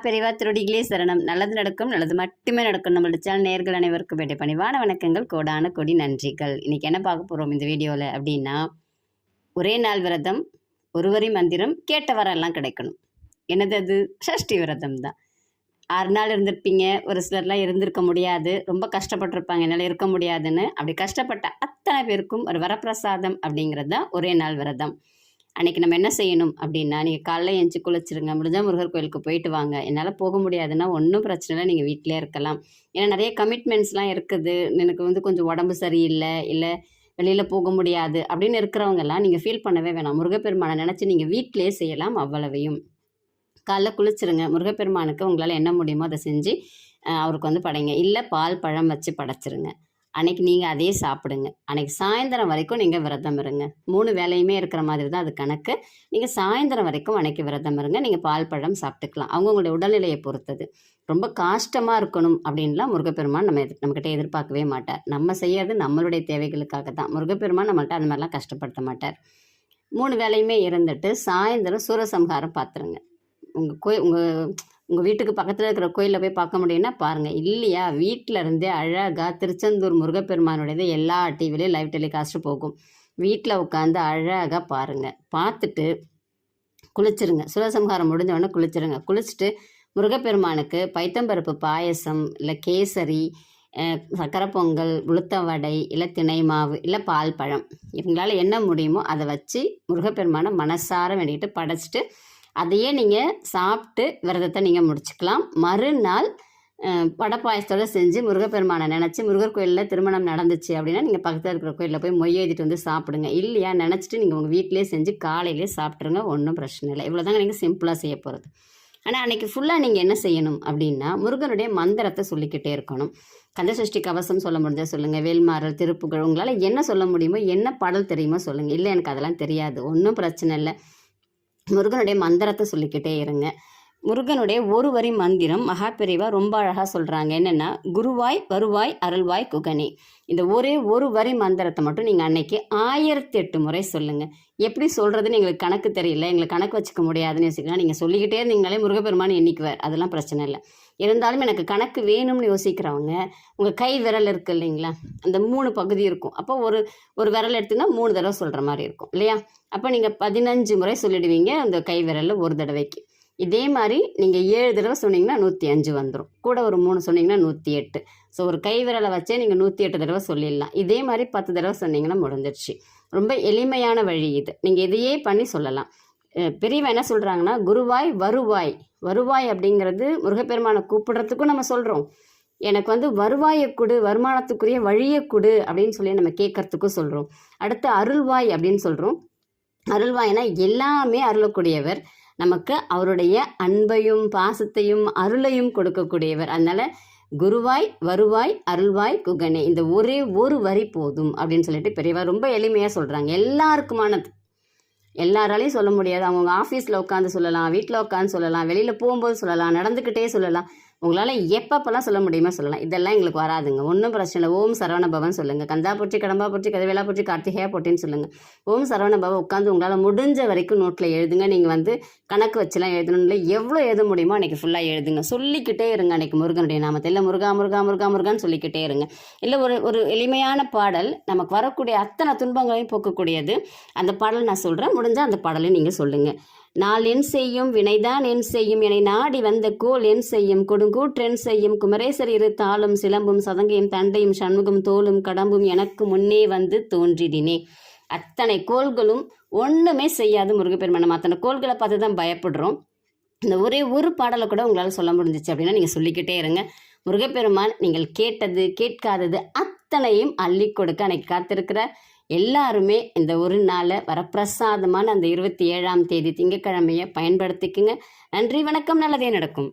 பெரியவா திருடிகளே சரணம். நல்லது நடக்கும், நல்லது மட்டுமே நடக்கும். நம்மளோட சேனல் நேயர்கள் அனைவருக்கும் வேண்டிய பணிவான வணக்கங்கள், கோடான கொடி நன்றிகள். இன்னைக்கு என்ன பார்க்க போகிறோம் இந்த வீடியோவில் அப்படின்னா, ஒரே நாள் விரதம், ஒரு வரி மந்திரம், கேட்ட வரலாம் கிடைக்கணும். என்னது அது? சஷ்டி விரதம் தான். 6 நாள் இருந்திருப்பீங்க, ஒரு சிலர்லாம் இருந்திருக்க முடியாது, ரொம்ப கஷ்டப்பட்டிருப்பாங்க, என்னால் இருக்க முடியாதுன்னு. அப்படி கஷ்டப்பட்ட அத்தனை பேருக்கும் ஒரு வரப்பிரசாதம் அப்படிங்கிறது தான் ஒரே நாள் விரதம். அன்றைக்கி நம்ம என்ன செய்யணும் அப்படின்னா, நீங்கள் காலைல எழுந்துச்சி குளிச்சிருங்க, முடிஞ்சால் முருகர் கோயிலுக்கு போயிட்டு வாங்க. என்னால் போக முடியாதுன்னா ஒன்றும் பிரச்சனை இல்லை, நீங்கள் வீட்டிலே இருக்கலாம். ஏன்னா நிறைய கமிட்மெண்ட்ஸ்லாம் இருக்குது, எனக்கு கொஞ்சம் உடம்பு சரியில்லை, இல்லை வெளியில் போக முடியாது அப்படின்னு இருக்கிறவங்கெல்லாம் நீங்கள் ஃபீல் பண்ணவே வேணாம். முருகப்பெருமானை நினச்சி நீங்கள் வீட்டிலே செய்யலாம் அவ்வளவையும். காலைல குளிச்சிருங்க, முருகப்பெருமானுக்கு உங்களால் என்ன முடியுமோ அதை செஞ்சு அவருக்கு படைங்க. இல்லை பால் பழம் வச்சு படைச்சிருங்க. அன்றைக்கி நீங்கள் அதே சாப்பிடுங்க. அன்றைக்கி சாயந்தரம் வரைக்கும் நீங்கள் விரதம் இருங்க. 3 வேலையுமே இருக்கிற மாதிரி தான் அது கணக்கு. நீங்கள் சாயந்தரம் வரைக்கும் அன்றைக்கி விரதம் இருங்க. நீங்கள் பால் பழம் சாப்பிட்டுக்கலாம், அவங்கவுங்களுடைய உடல்நிலையை பொறுத்தது. ரொம்ப கஷ்டமாக இருக்கணும் அப்படின்லாம் முருகப்பெருமான் நம்மக்கிட்ட எதிர்பார்க்கவே மாட்டார். நம்ம செய்யறது நம்மளுடைய தேவைகளுக்காக தான். முருகப்பெருமான் நம்மள்கிட்ட அந்த மாதிரிலாம் கஷ்டப்படுத்த மாட்டார். 3 வேலையுமே இருந்துட்டு சாயந்தரம் சூரசம்ஹாரம் பார்த்துருங்க. உங்கள் வீட்டுக்கு பக்கத்தில் இருக்கிற கோயிலில் போய் பார்க்க முடியும்னா பாருங்கள். இல்லையா, வீட்டில் இருந்தே அழகாக திருச்செந்தூர் முருகப்பெருமானுடையது எல்லா டிவிலையும் லைவ் டெலிகாஸ்ட்டு போகும். வீட்டில் உட்காந்து அழகாக பாருங்கள். பார்த்துட்டு குளிச்சிருங்க. சூரசம்ஹாரம் முடிஞ்சவொடனே குளிச்சிருங்க. குளிச்சுட்டு முருகப்பெருமானுக்கு பைத்தம்பருப்பு பாயசம், இல்லை கேசரி, சக்கரை பொங்கல், உளுத்த வடை, இல்லை திணை மாவு, இல்லை பால் பழம், இவங்களால் என்ன முடியுமோ அதை வச்சு முருகப்பெருமானை மனசார வேண்டிக்கிட்டு படைச்சிட்டு அதையே நீங்கள் சாப்பிட்டு விரதத்தை நீங்கள் முடிச்சுக்கலாம். மறுநாள் வடை பாயசத்தோடு செஞ்சு முருகப்பெருமானை நினச்சி, முருகர் கோயிலில் திருமணம் நடந்துச்சு அப்படின்னா நீங்கள் பக்கத்தில் இருக்கிற கோயிலில் போய் மொய் எழுதிட்டு வந்து சாப்பிடுங்க. இல்லையா, நினச்சிட்டு நீங்கள் உங்கள் வீட்டிலே செஞ்சு காலையிலே சாப்பிட்ருங்க, ஒன்றும் பிரச்சனை இல்லை. இவ்வளோதாங்க நீங்கள் சிம்பிளாக செய்ய போகிறது. ஆனால் அன்றைக்கி ஃபுல்லாக நீங்கள் என்ன செய்யணும் அப்படின்னா, முருகனுடைய மந்திரத்தை சொல்லிக்கிட்டே இருக்கணும். கந்தசஷ்டி கவசம் சொல்ல முடிஞ்சால் சொல்லுங்கள், வேல்மாறல், திருப்புகழ், உங்களால் என்ன சொல்ல முடியுமோ, என்ன பாடல் தெரியுமோ சொல்லுங்கள். இல்லை எனக்கு அதெல்லாம் தெரியாது, ஒன்றும் பிரச்சனை இல்லை. முருகனுடைய மந்திரத்தை சொல்லிக்கிட்டே இருங்க. முருகனுடைய ஒரு வரி மந்திரம் மகாபெரிவா ரொம்ப அழகாக சொல்கிறாங்க. என்னென்னா, குருவாய் வருவாய் அருள்வாய் குகனே. இந்த ஒரே ஒரு வரி மந்திரத்தை மட்டும் நீங்கள் அன்னைக்கு 1008 முறை சொல்லுங்கள். எப்படி சொல்கிறதுன்னு எங்களுக்கு கணக்கு தெரியல, எங்களுக்கு கணக்கு வச்சுக்க முடியாதுன்னு யோசிக்கலாம். நீங்கள் சொல்லிக்கிட்டே இருந்தீங்கனாலே முருகப்பெருமான் எண்ணிக்குவார், அதெல்லாம் பிரச்சனை இல்லை. இருந்தாலும் எனக்கு கணக்கு வேணும்னு யோசிக்கிறவங்க, உங்கள் கை விரல் இருக்குது இல்லைங்களா, அந்த 3 பகுதி இருக்கும். அப்போ ஒரு விரல் எடுத்துன்னா 3 தடவை சொல்கிற மாதிரி இருக்கும் இல்லையா. அப்போ நீங்கள் 15 முறை சொல்லிடுவீங்க அந்த கை விரலில் ஒரு தடவைக்கு. இதே மாதிரி நீங்கள் 7 தடவை சொன்னீங்கன்னா 105 வந்துடும். கூட ஒரு 3 சொன்னீங்கன்னா 108. ஸோ ஒரு கை விரலை வச்சே நீங்கள் 108 தடவை சொல்லிடலாம். இதே மாதிரி 10 தடவை சொன்னீங்கன்னா முடிஞ்சிடுச்சு. ரொம்ப எளிமையான வழி இது. நீங்கள் இதையே பண்ணி சொல்லலாம். பெரியவன் என்ன சொல்கிறாங்கன்னா, குருவாய் வருவாய். வருவாய் அப்படிங்கிறது முருகப்பெருமானை கூப்பிடுறதுக்கும் நம்ம சொல்கிறோம். எனக்கு வருவாயை கொடு, வருமானத்துக்குரிய வழியை கொடு அப்படின்னு சொல்லி நம்ம கேட்கறதுக்கும் சொல்கிறோம். அடுத்து அருள்வாய் அப்படின்னு சொல்கிறோம். அருள்வாய்னா எல்லாமே அருளக்கூடியவர், நமக்கு அவருடைய அன்பையும் பாசத்தையும் அருளையும் கொடுக்கக்கூடியவர். அதனால் குருவாய் வருவாய் அருள்வாய் குகனே, இந்த ஒரே ஒரு வரி போதும் அப்படின்னு சொல்லிட்டு பெரியவா ரொம்ப எளிமையாக சொல்கிறாங்க. எல்லாருக்குமானது, எல்லாராலையும் சொல்ல முடியாது. அவங்க ஆஃபீஸில் உட்காந்து சொல்லலாம், வீட்டில் உட்காந்து சொல்லலாம், வெளியில் போகும்போது சொல்லலாம், நடந்துக்கிட்டே சொல்லலாம். உங்களால் எப்பப்பெல்லாம் சொல்ல முடியுமோ சொல்லலாம். இதெல்லாம் எங்களுக்கு வராதுங்க, ஒன்றும் பிரச்சனை இல்லை. ஓம் சரவண பவன் சொல்லுங்கள், கந்தா போற்றி, கடம்பா போற்றி, கதவேலா போற்றி, கார்த்திகையா போட்டின்னு சொல்லுங்கள். ஓம் சரவண பவன் உட்காந்து உங்களால் முடிஞ்ச வரைக்கும் நோட்டில் எழுதுங்க. நீங்கள் கணக்கு வச்சுலாம் எழுதணும் இல்லை, எவ்வளோ எழுத முடியுமோ அன்றைக்கி ஃபுல்லாக எழுதுங்க. சொல்லிக்கிட்டே இருங்க அன்றைக்கி முருகனுடைய நாமத்தை. இல்லை முருகா முருகா முருகா முருகான்னு சொல்லிக்கிட்டே இருங்க. இல்லை ஒரு எளிமையான பாடல், நமக்கு வரக்கூடிய அத்தனை துன்பங்களையும் போக்கக்கூடியது. அந்த பாடல் நான் சொல்கிறேன், முடிஞ்சால் அந்த பாடலையும் நீங்கள் சொல்லுங்கள். நாள் என் செய்யும் வினைதான் என் செய்யும், என்னை நாடி வந்த கோல் என் செய்யும், கொடுங்கூற்றென் செய்யும், குமரேசர் இரு தாளும் சிலம்பும் சதங்கையும் தண்டையும் சண்முகம் தோளும் கடம்பும் எனக்கு முன்னே வந்து தோன்றிடினே. அத்தனை கோள்களும் ஒன்றுமே செய்யாது முருகப்பெருமான். நம்ம அத்தனை கோள்களை பார்த்து தான் பயப்படுறோம். இந்த ஒரே ஒரு பாடலை கூட உங்களால் சொல்ல முடிஞ்சிச்சு அப்படின்னா நீங்கள் சொல்லிக்கிட்டே இருங்க. முருகப்பெருமான் நீங்கள் கேட்டது கேட்காதது அத்தனையும் அள்ளி கொடுக்க அன்னைக்கு காத்திருக்கிற எல்லாருமே இந்த ஒரு நாளை வரப்பிரசாதமான அந்த 27ஆம் தேதி திங்கட்கிழமையை பயன்படுத்திக்குங்க. நன்றி, வணக்கம், நல்லதே நடக்கும்.